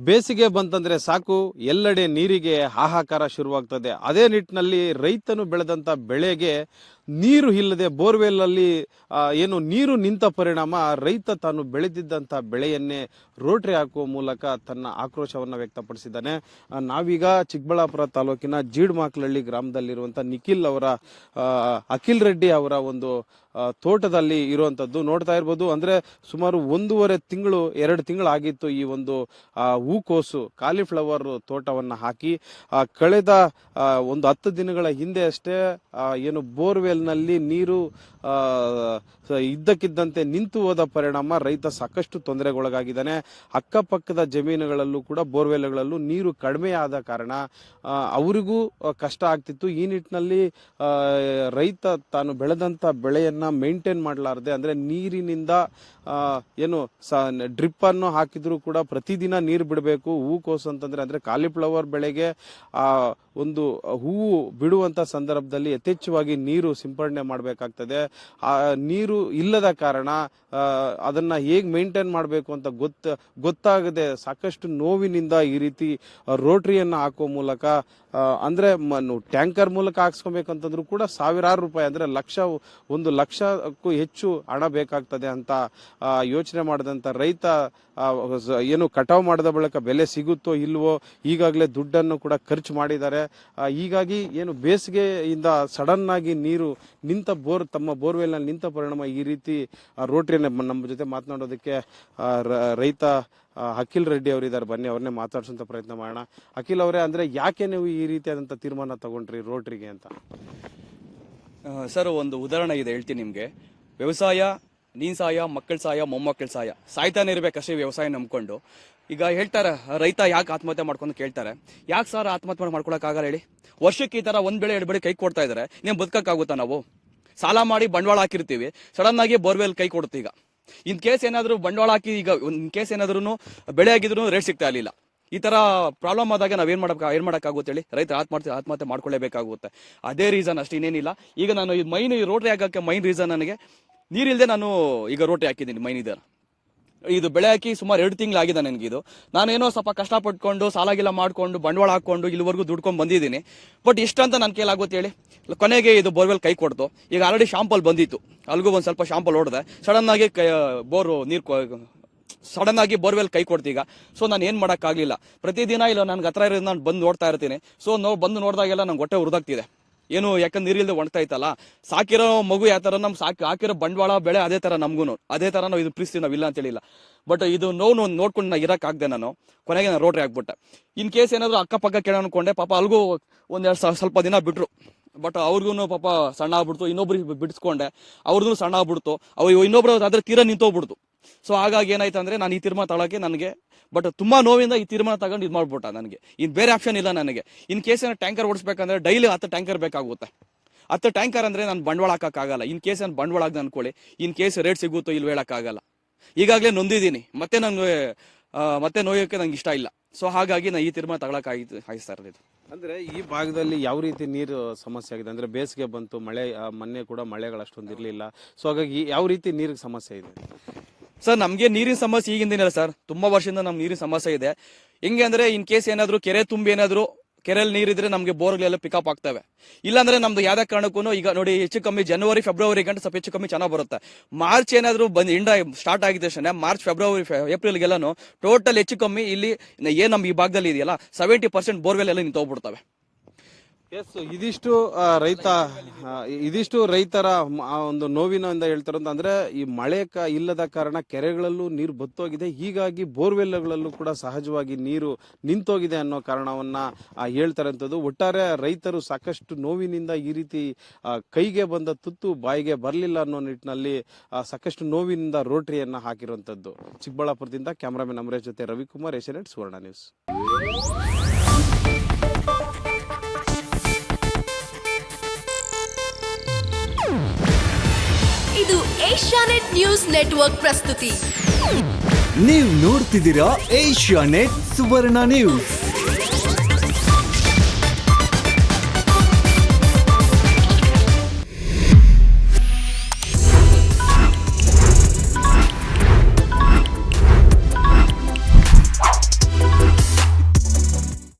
ಬೇಸಿಗೆ ಬಂತಂದ್ರೆ ಸಾಕು, ಎಲ್ಲೆಡೆ ನೀರಿಗೆ ಹಾಹಾಕಾರ ಶುರುವಾಗ್ತದೆ. ಅದೇ ನಿಟ್ಟಿನಲ್ಲಿ ರೈತನು ಬೆಳೆದಂತ ಬೆಳೆಗೆ ನೀರು ಇಲ್ಲದೆ ಬೋರ್ವೆಲ್ ಅಲ್ಲಿ ಏನು ನೀರು ನಿಂತ ಪರಿಣಾಮ ರೈತ ತಾನು ಬೆಳೆದಿದ್ದಂತ ಬೆಳೆಯನ್ನೇ ರೋಟ್ರಿ ಹಾಕುವ ಮೂಲಕ ತನ್ನ ಆಕ್ರೋಶವನ್ನ ವ್ಯಕ್ತಪಡಿಸಿದ್ದಾನೆ. ನಾವೀಗ ಚಿಕ್ಕಬಳ್ಳಾಪುರ ತಾಲೂಕಿನ ಜೀಡ್ಮಾಕ್ಲಹಳ್ಳಿ ಗ್ರಾಮದಲ್ಲಿರುವಂತ ಅಖಿಲ್ ರೆಡ್ಡಿ ಅವರ ಒಂದು ತೋಟದಲ್ಲಿ ಇರುವಂತದ್ದು ನೋಡ್ತಾ ಇರ್ಬೋದು. ಅಂದ್ರೆ ಸುಮಾರು 2 ತಿಂಗಳು ಆಗಿತ್ತು ಈ ಒಂದು ಹೂಕೋಸು ಕಾಲಿಫ್ಲವರ್ ತೋಟವನ್ನ ಹಾಕಿ. ಕಳೆದ ಒಂದು 10 ದಿನಗಳ ಹಿಂದೆ ಅಷ್ಟೇ ಏನು ಬೋರ್ವೆಲ್ ನಲ್ಲಿ ನೀರು ಇದ್ದಕ್ಕಿದ್ದಂತೆ ನಿಂತು ಹೋದ ಪರಿಣಾಮ ರೈತ ಸಾಕಷ್ಟು ತೊಂದರೆಗೊಳಗಾಗಿದ್ದಾನೆ. ಅಕ್ಕಪಕ್ಕದ ಜಮೀನುಗಳಲ್ಲೂ ಕೂಡ ಬೋರ್ವೆಲ್ಗಳಲ್ಲೂ ನೀರು ಕಡಿಮೆ ಆದ ಕಾರಣ ಅವರಿಗೂ ಕಷ್ಟ ಆಗ್ತಿತ್ತು. ಈ ನಿಟ್ಟಿನಲ್ಲಿ ರೈತ ತಾನು ಬೆಳೆದಂತ ಬೆಳೆಯನ್ನ ಮೇಂಟೈನ್ ಮಾಡಲಾರದೆ, ಅಂದ್ರೆ ನೀರಿನಿಂದ ಏನು ಡ್ರಿಪ್ ಅನ್ನು ಹಾಕಿದ್ರು ಕೂಡ ಪ್ರತಿದಿನ ನೀರು ಬಿಡಬೇಕು. ಹೂಕೋಸು ಅಂತಂದ್ರೆ ಅಂದ್ರೆ ಕಾಲಿಫ್ಲವರ್ ಬೆಳೆಗೆ ಒಂದು ಹೂವು ಬಿಡುವಂತ ಸಂದರ್ಭದಲ್ಲಿ ಯಥೇಚ್ಛವಾಗಿ ನೀರು ಸಿಂಪಡಣೆ ಮಾಡಬೇಕಾಗ್ತದೆ. ಆ ನೀರು ಇಲ್ಲದ ಕಾರಣ ಅದನ್ನ ಹೇಗ್ ಮೇಂಟೈನ್ ಮಾಡಬೇಕು ಅಂತ ಗೊತ್ತಾಗದೆ ಸಾಕಷ್ಟು ನೋವಿನಿಂದ ಈ ರೀತಿ ರೋಟ್ರಿಯನ್ನ ಹಾಕುವ ಮೂಲಕ ಅಂದ್ರೆ ಟ್ಯಾಂಕರ್ ಮೂಲಕ ಹಾಕ್ಸ್ಕೊಬೇಕಂತಂದ್ರೂ ಕೂಡ ಸಾವಿರಾರು ರೂಪಾಯಿ, ಅಂದ್ರೆ 1 ಲಕ್ಷಕ್ಕೂ ಹೆಚ್ಚು ಹಣ ಬೇಕಾಗ್ತದೆ ಅಂತ ಯೋಚನೆ ಮಾಡಿದಂತ ರೈತ ಏನು ಕಟಾವು ಮಾಡಿದ ಬಳಿಕ ಬೆಲೆ ಸಿಗುತ್ತೋ ಇಲ್ವೋ ಈಗಾಗಲೇ ದುಡ್ಡನ್ನು ಕೂಡ ಖರ್ಚು ಮಾಡಿದ್ದಾರೆ. ಹೀಗಾಗಿ ಏನು ಬೇಸಿಗೆಯಿಂದ ಸಡನ್ ಆಗಿ ನೀರು ನಿಂತ ತಮ್ಮ ಬೋರ್ವೆಲ್ ನಲ್ಲಿ ನಿಂತ ಪರಿಣಾಮ ಈ ರೀತಿ ರೋಟ್ರಿಯನ್ನ ನಮ್ಮ ಜೊತೆ ಮಾತನಾಡೋದಕ್ಕೆ ರೈತ ಅಖಿಲ್ ರೆಡ್ಡಿ ಅವರಿದ್ದಾರೆ. ಬನ್ನಿ ಅವ್ರನ್ನೇ ಮಾತಾಡ್ಸೋಂತ ಪ್ರಯತ್ನ ಮಾಡೋಣ. ಅಖಿಲ್ ಅವರೇ, ಅಂದ್ರೆ ಯಾಕೆ ನೀವು ಈ ರೀತಿಯಾದಂತ ತೀರ್ಮಾನ ತಗೊಂಡ್ರಿ ರೋಟ್ರಿಗೆ ಅಂತ? ಸರ್, ಒಂದು ಉದಾಹರಣೆ ಇದೆ, ಹೇಳ್ತೀನಿ ನಿಮಗೆ. ವ್ಯವಸಾಯ, ನೀನ್ ಸಾಯ, ಮಕ್ಕಳ ಸಾಯ, ಮೊಮ್ಮಕ್ಕಳ ಸಾಯ, ಸಾಯ್ತಾನೆ ಇರ್ಬೇಕಷ್ಟೇ ವ್ಯವಸಾಯ ನಂಬ್ಕೊಂಡು. ಈಗ ಹೇಳ್ತಾರೆ ರೈತ ಯಾಕೆ ಆತ್ಮಹತ್ಯೆ ಮಾಡ್ಕೊಂಡು ಕೇಳ್ತಾರೆ. ಯಾಕೆ ಸರ್ ಆತ್ಮಹತ್ಯೆ ಮಾಡ್ಕೊಳಕ್ಕಾಗಲ್ಲ ಹೇಳಿ? ವರ್ಷಕ್ಕೆ ಈ ತರ 1 ಬೆಳೆ 2 ಬೆಳೆ ಕೈ ಕೊಡ್ತಾ ಇದಾರೆ, ನೀವು ಬದುಕಕ್ಕಾಗುತ್ತಾ? ನಾವು ಸಾಲ ಮಾಡಿ ಬಂಡವಾಳ ಹಾಕಿರ್ತೀವಿ, ಸಡನ್ ಆಗಿ ಬೋರ್ವೆಲ್ ಕೈ ಕೊಡುತ್ತೆ. ಈಗ ಇನ್ ಕೇಸ್ ಏನಾದ್ರು ಬಂಡವಾಳ ಹಾಕಿ ಈಗ ಇನ್ ಕೇಸ್ ಏನಾದ್ರು ಬೆಳೆ ಆಗಿದ್ರು ರೇಟ್ ಸಿಗ್ತಾ ಇರಲಿಲ್ಲ. ಈ ತರ ಪ್ರಾಬ್ಲಮ್ ಆದಾಗ ನಾವೇನ್ ಮಾಡಕ್ಕಾಗುತ್ತೆ ಹೇಳಿ? ರೈತ ಆತ್ಮಹತ್ಯೆ ಮಾಡ್ಕೊಳ್ಳೇಬೇಕಾಗುತ್ತೆ. ಅದೇ ರೀಸನ್ ಅಷ್ಟೇ, ಇನ್ನೇನಿಲ್ಲ. ಈಗ ನಾನು ಈ ರೋಟ್ರಿ ಹಾಕಕ್ಕೆ ಮೈನ್ ರೀಸನ್ ನನಗೆ ನೀರಿಲ್ಲದೆ ನಾನು ಈಗ ರೋಟ್ರಿ ಹಾಕಿದ್ದೀನಿ. ಮೈನ್ ಇದು ಬೆಳೆ ಹಾಕಿ ಸುಮಾರು 2 ತಿಂಗಳಾಗಿದೆ ನನಗಿದು. ನಾನೇನೋ ಸ್ವಲ್ಪ ಕಷ್ಟಪಟ್ಕೊಂಡು ಸಾಲಾಗಿಲ್ಲ ಮಾಡ್ಕೊಂಡು ಬಂಡವಾಳ ಹಾಕೊಂಡು ಇಲ್ಲಿವರೆಗೂ ದುಡ್ಕೊಂಡು ಬಂದಿದ್ದೀನಿ. ಬಟ್ ಎಷ್ಟಂತ ನನ್ನ ಕೈಲಾಗುತ್ತೆ ಹೇಳಿ? ಕೊನೆಗೆ ಇದು ಬೋರ್ವೆಲ್ ಕೈ ಕೊಡ್ತು. ಈಗ ಆಲ್ರೆಡಿ ಶಾಂಪಲ್ ಬಂದಿತ್ತು, ಅಲ್ಗೂ ಒಂದು ಸ್ವಲ್ಪ ಶಾಂಪಲ್ ಹೊಡೆದೆ. ಸಡನ್ ಆಗಿ ಬೋರ್ವೆಲ್ ಕೈ ಕೊಡ್ತೀಗ. ಸೊ ನಾನು ಏನ್ ಮಾಡಕ್ಕಾಗ್ಲಿಲ್ಲ. ಪ್ರತಿದಿನ ಇಲ್ಲ ನನ್ಗೆ ಹತ್ರ ಇರೋದು ನಾನು ಬಂದು ನೋಡ್ತಾ ಇರ್ತೀನಿ. ಸೊ ಬಂದು ನೋಡಿದಾಗೆಲ್ಲ ನಂಗೆ ಹೊಟ್ಟೆ ಉರಿದಾಗ್ತಿದೆ. ಏನು ಯಾಕಂದ್ರೆ ನೀರಿಲ್ದೆ ಒಣಗ್ತಾ ಇತ್ತಲ್ಲ. ಸಾಕಿರೋ ಮಗು ಯಾವ ತರ ನಮ್ ಹಾಕಿರೋ ಬಂಡವಾಳ ಬೆಳೆ ಅದೇ ತರ ನಮ್ಗೂ ಅದೇ ತರ ನಾವು ಇದು ಪ್ರೀಸ್ತೀವಿ, ನಾವ್ ಇಲ್ಲ ಅಂತ ಹೇಳಿಲ್ಲ. ಬಟ್ ಇದು ನೋವು ನೋಡ್ಕೊಂಡು ನಾ ಇರಕ್ಕಾಗ್ದೆ. ನಾನು ಕೊನೆಗೆ ನಾನು ರೋಟ್ರಿ ಹಾಕ್ಬಿಟ್ಟೆ. ಇನ್ ಕೇಸ್ ಏನಾದ್ರು ಅಕ್ಕಪಕ್ಕ ಕೇಳ ಅನ್ಕೊಂಡೆ. ಪಾಪ ಅಲ್ಗೂ ಸ್ವಲ್ಪ ದಿನ ಬಿಟ್ರು. ಬಟ್ ಅವ್ರಿಗೂ ಪಾಪ ಸಣ್ಣ ಆಗ್ಬಿಡ್ತು. ಇನ್ನೊಬ್ರಿಗೆ ಬಿಡಿಸ್ಕೊಂಡೆ, ಅವ್ರದ್ದು ಸಣ್ಣ ಆಗ್ಬಿಡ್ತು. ಇನ್ನೊಬ್ರು ಅದ್ರ ತೀರ ನಿಂತೋಗ್ಬಿಡ್ತು. ಸೊ ಹಾಗಾಗಿ ಏನಾಯ್ತು ಅಂದ್ರೆ ನಾನು ಈ ತೀರ್ಮಾನ ತಗೊಳಕ್ಕೆ ನನಗೆ ಬಟ್ ತುಂಬಾ ನೋವಿಂದ ಈ ತೀರ್ಮಾನ ತಗೊಂಡು ಇದು ಮಾಡ್ಬಿಟ್ಟ. ನನಗೆ ಇನ್ ಬೇರೆ ಆಪ್ಷನ್ ಇಲ್ಲ ನನಗೆ. ಇನ್ ಕೇಸ್ ಟ್ಯಾಂಕರ್ ಓಡಿಸ್ಬೇಕಂದ್ರೆ ಡೈಲಿ 10 ಟ್ಯಾಂಕರ್ ಬೇಕಾಗುತ್ತೆ. 10 ಟ್ಯಾಂಕರ್ ಅಂದ್ರೆ ನಾನು ಬಂಡವಾಳ ಹಾಕಕ್ಕಾಗಲ್ಲ. ಇನ್ ಕೇಸ್ ನಾನು ಬಂಡವಾಳ ಆಗ್ದೆ ಅನ್ಕೊಳ್ಳಿ, ಇನ್ ಕೇಸ್ ರೇಟ್ ಸಿಗುತ್ತೋ ಇಲ್ಲಿ ಹೇಳಕ್ಕಾಗಲ್ಲ. ಈಗಾಗಲೇ ನೊಂದಿದ್ದೀನಿ, ಮತ್ತೆ ನೋಯೋಕೆ ನಂಗೆ ಇಷ್ಟ ಇಲ್ಲ. ಸೊ ಹಾಗಾಗಿ ನಾನು ಈ ತೀರ್ಮಾನ ತಗೊಳಕ್ ಆಯ್ತು ಸರ್. ಇದು ಅಂದ್ರೆ ಈ ಭಾಗದಲ್ಲಿ ಯಾವ ರೀತಿ ನೀರು ಸಮಸ್ಯೆ ಆಗಿದೆ? ಅಂದ್ರೆ ಬೇಸಿಗೆ ಬಂತು, ಮಳೆ ಮೊನ್ನೆ ಕೂಡ ಮಳೆಗಳು ಅಷ್ಟೊಂದು ಇರ್ಲಿಲ್ಲ. ಸೊ ಹಾಗಾಗಿ ಯಾವ ರೀತಿ ನೀರಿಗೆ ಸಮಸ್ಯೆ ಇದೆ ಸರ್? ನಮ್ಗೆ ನೀರಿನ ಸಮಸ್ಯೆ ಈಗಿಂದಿಲ್ಲ ಸರ್, ತುಂಬಾ ವರ್ಷದಿಂದ ನಮ್ಗೆ ನೀರಿನ ಸಮಸ್ಯೆ ಇದೆ. ಹೆಂಗೆ ಅಂದ್ರೆ ಇನ್ ಕೇಸ್ ಏನಾದ್ರು ಕೆರೆ ತುಂಬಿ ಏನಾದ್ರು ಕೆರೆಯಲ್ಲಿ ನೀರಿದ್ರೆ ನಮ್ಗೆ ಬೋರ್ಗಳೆಲ್ಲ ಪಿಕಪ್ ಆಗ್ತವೆ. ಇಲ್ಲಾಂದ್ರೆ ನಮ್ದು ಯಾವ್ದೇ ಕಾರಣಕ್ಕೂ ಈಗ ನೋಡಿ ಹೆಚ್ಚು ಕಮ್ಮಿ ಜನವರಿ ಫೆಬ್ರವರಿ ಗಂಟೆ ಸ್ವಲ್ಪ ಹೆಚ್ಚು ಕಮ್ಮಿ ಚೆನ್ನಾಗಿ ಬರುತ್ತೆ. ಮಾರ್ಚ್ ಏನಾದ್ರು ಎಂಡ ಸ್ಟಾರ್ಟ್ ಆಗಿದ್ದ ತಕ್ಷಣ ಮಾರ್ಚ್ ಫೆಬ್ರವರಿ ಏಪ್ರಿಲ್ಗೆಲ್ಲಾನು ಟೋಟಲ್ ಹೆಚ್ಚು ಕಮ್ಮಿ ಇಲ್ಲಿ ಏನ್ ನಮ್ ಈ ಭಾಗದಲ್ಲಿ ಇದೆಯಲ್ಲ 70% ಬೋರ್ವೆಲ್ ಎಲ್ಲ ನಿಂತೋಗ್ಬಿಡ್ತವೆ. ಎಸ್, ಇದಿಷ್ಟು ರೈತರ ಒಂದು ನೋವಿನಿಂದ ಹೇಳ್ತಾರಂತ. ಅಂದ್ರೆ ಈ ಮಳೆ ಇಲ್ಲದ ಕಾರಣ ಕೆರೆಗಳಲ್ಲೂ ನೀರು ಬತ್ತೋಗಿದೆ. ಹೀಗಾಗಿ ಬೋರ್ವೆಲ್ಗಳಲ್ಲೂ ಕೂಡ ಸಹಜವಾಗಿ ನೀರು ನಿಂತೋಗಿದೆ ಅನ್ನೋ ಕಾರಣವನ್ನ ಹೇಳ್ತಾರಂಥದ್ದು. ಒಟ್ಟಾರೆ ರೈತರು ಸಾಕಷ್ಟು ನೋವಿನಿಂದ ಈ ರೀತಿ ಕೈಗೆ ಬಂದ ತುತ್ತು ಬಾಯಿಗೆ ಬರಲಿಲ್ಲ ಅನ್ನೋ ನಿಟ್ಟಿನಲ್ಲಿ ಸಾಕಷ್ಟು ನೋವಿನಿಂದ ರೋಟ್ರಿಯನ್ನ ಹಾಕಿರುವಂತದ್ದು. ಚಿಕ್ಕಬಳ್ಳಾಪುರದಿಂದ ಕ್ಯಾಮರಾಮನ್ ಅಮರೇಶ್ ಜೊತೆ ರವಿಕುಮಾರ್, ಏಷ್ಯಾನೆಟ್ ಸುವರ್ಣ ನ್ಯೂಸ್. ಇದು ಏಷ್ಯಾನೆಟ್ ನ್ಯೂಸ್ ನೆಟ್ವರ್ಕ್ ಪ್ರಸ್ತುತಿ. ನೀವು ನೋಡ್ತಿದ್ದೀರಾ ಏಷ್ಯಾನೆಟ್ ಸುವರ್ಣ ನ್ಯೂಸ್.